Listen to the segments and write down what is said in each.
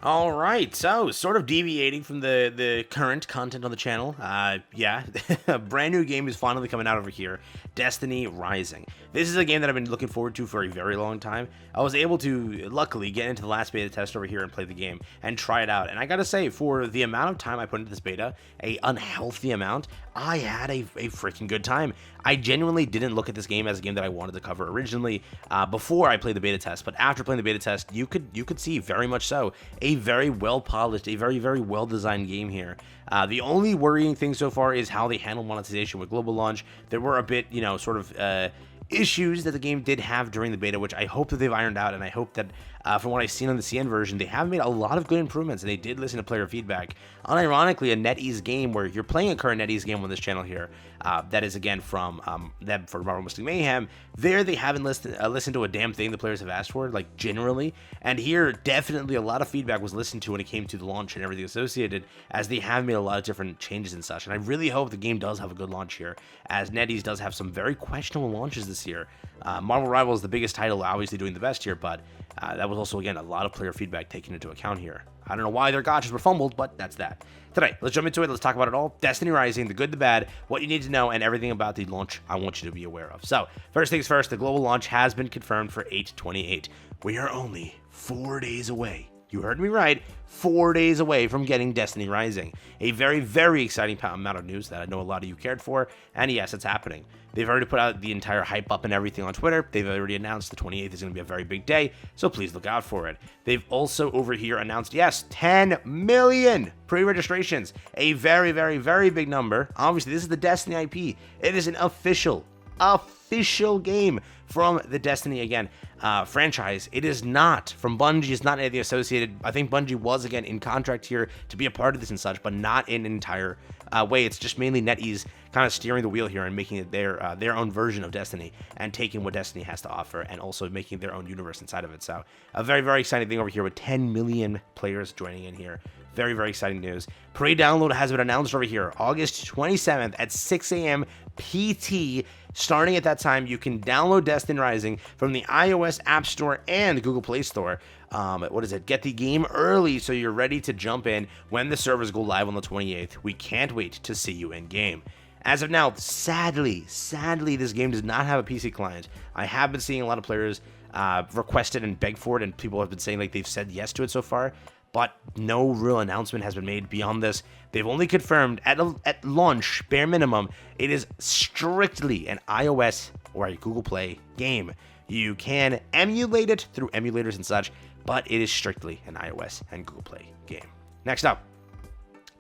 All right, so sort of deviating from the current content on the channel. Yeah, a brand new game is finally coming out over here, Destiny Rising. This is a game that I've been looking forward to for a very long time. I was able to, luckily, get into the last beta test over here and play the game and try it out. And I gotta say, for the amount of time I put into this beta, a unhealthy amount, I had a freaking good time. I genuinely didn't look at this game as a game that I wanted to cover originally before I played the beta test, but after playing the beta test, you could see very much so a very well polished, a very well designed game here. The only worrying thing so far is how they handle monetization with global launch. There were a bit, sort of issues that the game did have during the beta, which I hope that they've ironed out, and I hope that from what I've seen on the CN version, they have made a lot of good improvements, and they did listen to player feedback. Unironically, a NetEase game where you're playing a current NetEase game on this channel here, that is again from them for Marvel Mystic Mayhem. There, they haven't listened to a damn thing the players have asked for, like generally, and here definitely a lot of feedback was listened to when it came to the launch and everything associated, as they have made a lot of different changes and such. And I really hope the game does have a good launch here, as NetEase does have some very questionable launches this year. Marvel Rivals, the biggest title, obviously doing the best here, but that was also, again, a lot of player feedback taken into account here. I don't know why their gotchas were fumbled, but that's that. Today, let's jump into it. Let's talk about it all. Destiny Rising, the good, the bad, what you need to know, and everything about the launch I want you to be aware of. So, first things first, the global launch has been confirmed for 8/28. We are only 4 days away. You heard me right, 4 days away from getting Destiny Rising. A very exciting amount of news that I know a lot of you cared for, and yes, it's happening. They've already put out the entire hype up and everything on Twitter. They've already announced the 28th is going to be a very big day, so please look out for it. They've also over here announced, yes, 10 million pre-registrations. A very big number. Obviously, this is the Destiny IP. It is an official game from the Destiny, again, franchise. It is not from Bungie. It's not anything associated. I think Bungie was, again, in contract here to be a part of this and such, but not in an entire way. It's just mainly NetEase kind of steering the wheel here and making it their own version of Destiny and taking what Destiny has to offer and also making their own universe inside of it. So a very exciting thing over here with 10 million players joining in here. Very exciting news. Pre-download has been announced over here, August 27th at 6 a.m. PT. Starting at that time, you can download Destiny Rising from the iOS App Store and Google Play Store. Get the game early so you're ready to jump in when the servers go live on the 28th. We can't wait to see you in game. As of now, sadly, this game does not have a PC client. I have been seeing a lot of players request it and beg for it, and people have been saying like they've said yes to it so far, but no real announcement has been made beyond this. They've only confirmed at launch, bare minimum, it is strictly an iOS or a Google Play game. You can emulate it through emulators and such, but it is strictly an iOS and Google Play game. Next up,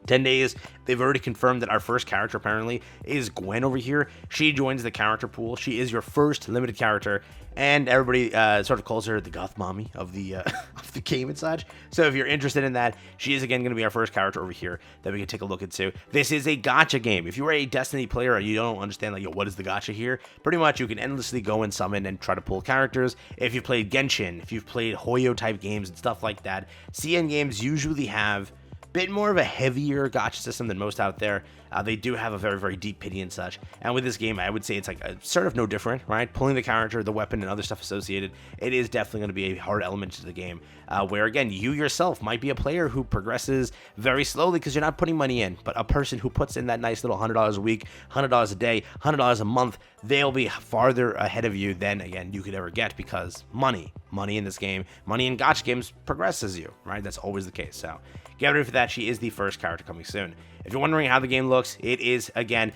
10 days, they've already confirmed that our first character apparently is Gwen over here. She joins the character pool. She is your first limited character, and everybody sort of calls her the goth mommy of the of the game and such. So if you're interested in that, she is again going to be our first character over here that we can take a look into. This is a gacha game. If you are a Destiny player and you don't understand like, what is the gacha here? Pretty much you can endlessly go and summon and try to pull characters. If you've played Genshin, if you've played Hoyo type games and stuff like that, CN games usually have bit more of a heavier gacha system than most out there. They do have a very deep pity and such. And with this game, I would say it's like sort of no different, right? Pulling the character, the weapon, and other stuff associated, it is definitely going to be a hard element to the game. Where again, you yourself might be a player who progresses very slowly because you're not putting money in, but a person who puts in that nice little $100 a week, $100 a day, $100 a month, they'll be farther ahead of you than again you could ever get, because money in this game, money in gacha games progresses you, right? That's always the case. So get ready for that. She is the first character coming soon. If you're wondering how the game looks, it is, again,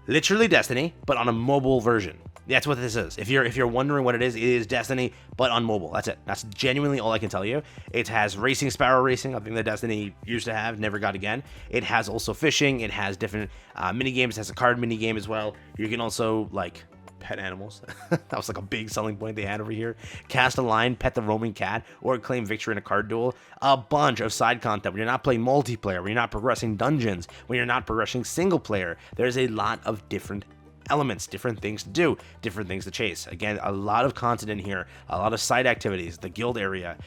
literally Destiny, but on a mobile version. That's what this is. If you're wondering what it is Destiny, but on mobile. That's it. That's genuinely all I can tell you. It has racing, sparrow racing, a thing that Destiny used to have, never got again. It has also fishing. It has different mini games. It has a card mini game as well. You can also, like, pet animals. That was like a big selling point they had over here. Cast a line, pet the roaming cat, or claim victory in a card duel. A bunch of side content when you're not playing multiplayer, when you're not progressing dungeons, when you're not progressing single player. There's a lot of different elements, different things to do, different things to chase. Again, a lot of content in here, a lot of side activities, the guild area,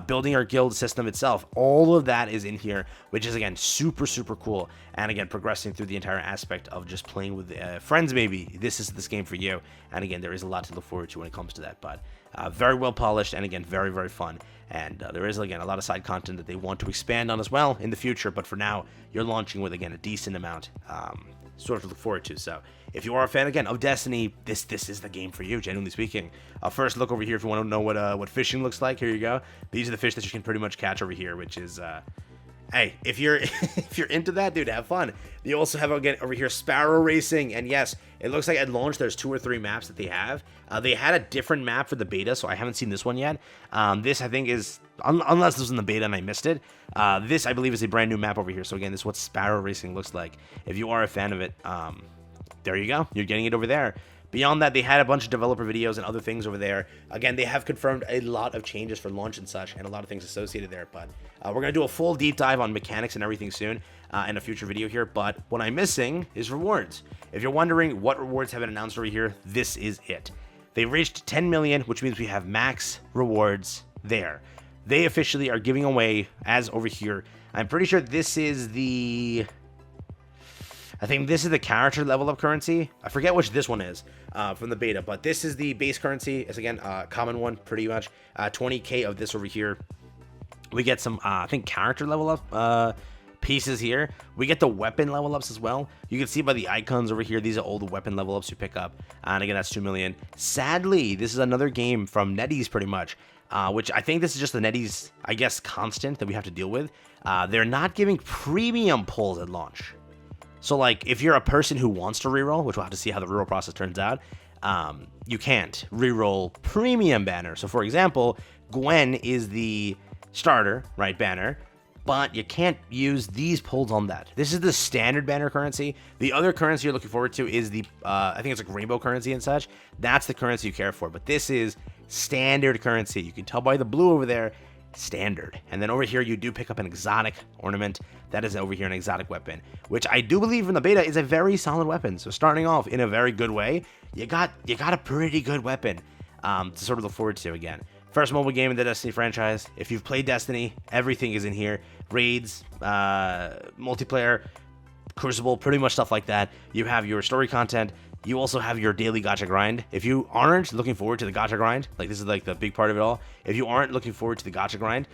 building our guild system itself. All of that is in here, which is, again, super, super cool. And again, progressing through the entire aspect of just playing with friends, maybe. This is this game for you. And again, there is a lot to look forward to when it comes to that. But very well polished, and again, very, very fun. And there is, again, a lot of side content that they want to expand on as well in the future. But for now, you're launching with, again, a decent amount sort of to look forward to. So if you are a fan, again, of Destiny, this is the game for you, genuinely speaking. First, look over here if you want to know what fishing looks like. Here you go. These are the fish that you can pretty much catch over here, which is... hey, if you're if you're into that, dude, have fun. You also have, again, over here, sparrow racing, and yes, it looks like at launch there's 2 or 3 maps that they have. They had a different map for the beta, so I haven't seen this one yet. This, I think, is, unless this was in the beta and I missed it, this, I believe, is a brand new map over here. So again, this is what sparrow racing looks like. If you are a fan of it, there you go. You're getting it over there. Beyond that, they had a bunch of developer videos and other things over there. Again, they have confirmed a lot of changes for launch and such, and a lot of things associated there. But we're going to do a full deep dive on mechanics and everything soon in a future video here. But what I'm missing is rewards. If you're wondering what rewards have been announced over here, this is it. They reached 10 million, which means we have max rewards there. They officially are giving away, as over here, I'm pretty sure this is the... I think this is the character level up currency. I forget which this one is from the beta, but this is the base currency. It's, again, a common one, pretty much. 20k of this over here. We get some, I think, character level up pieces here. We get the weapon level ups as well. You can see by the icons over here, these are all the weapon level ups you pick up. And again, that's 2 million. Sadly, this is another game from NetEase, pretty much. Which I think this is just the NetEase, I guess, constant that we have to deal with. They're not giving premium pulls at launch. So, like, if you're a person who wants to reroll, which we'll have to see how the reroll process turns out, you can't reroll premium banner. So, for example, Gwen is the starter, right, banner, but you can't use these pulls on that. This is the standard banner currency. The other currency you're looking forward to is the, I think it's like rainbow currency and such. That's the currency you care for, but this is standard currency. You can tell by the blue over there, standard. And then over here you do pick up an exotic ornament. That is over here an exotic weapon, which I do believe in the beta is a very solid weapon. So starting off in a very good way, you got a pretty good weapon to sort of look forward to. Again, first mobile game in the Destiny franchise. If you've played Destiny, everything is in here. Raids, multiplayer, Crucible, pretty much stuff like that. You have your story content. You also have your daily gacha grind. If you aren't looking forward to the gacha grind, like this is like the big part of it all. If you aren't looking forward to the gacha grind,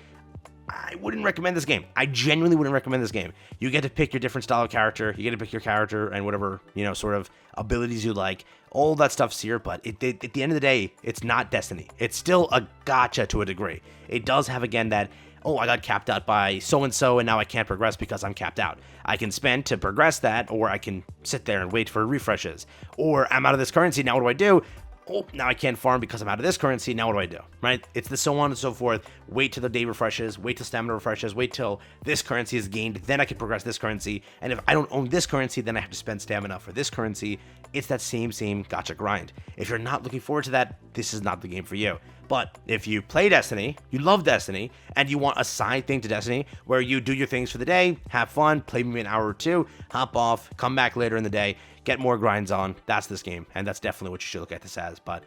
I wouldn't recommend this game. I genuinely wouldn't recommend this game. You get to pick your different style of character. You get to pick your character and whatever, you know, sort of abilities you like. All that stuff's here, but at the end of the day, it's not Destiny. It's still a gacha to a degree. It does have, again, that, oh, I got capped out by so-and-so, and now I can't progress because I'm capped out. I can spend to progress that, or I can sit there and wait for refreshes. Or I'm out of this currency, now what do I do? Oh, now I can't farm because I'm out of this currency, now what do I do, right? It's the so on and so forth. Wait till the day refreshes, wait till stamina refreshes, wait till this currency is gained, then I can progress this currency. And if I don't own this currency, then I have to spend stamina for this currency. It's that same gacha grind. If you're not looking forward to that, this is not the game for you. But if you play Destiny, you love Destiny, and you want a side thing to Destiny where you do your things for the day, have fun, play maybe an hour or two, hop off, come back later in the day, get more grinds on, that's this game. And that's definitely what you should look at this as. But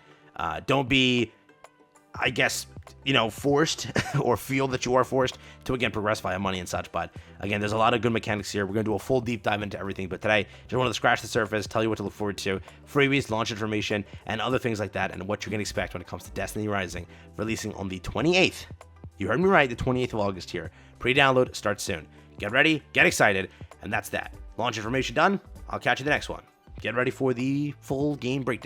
don't be, I guess, you know, forced or feel that you are forced to, again, progress via money and such. But again, there's a lot of good mechanics here. We're going to do a full deep dive into everything. But today, just wanted to scratch the surface, tell you what to look forward to, freebies, launch information, and other things like that, and what you can expect when it comes to Destiny Rising, releasing on the 28th. You heard me right, the 28th of August here. Pre-download starts soon. Get ready, get excited, and that's that. Launch information done. I'll catch you in the next one. Get ready for the full game breakdown.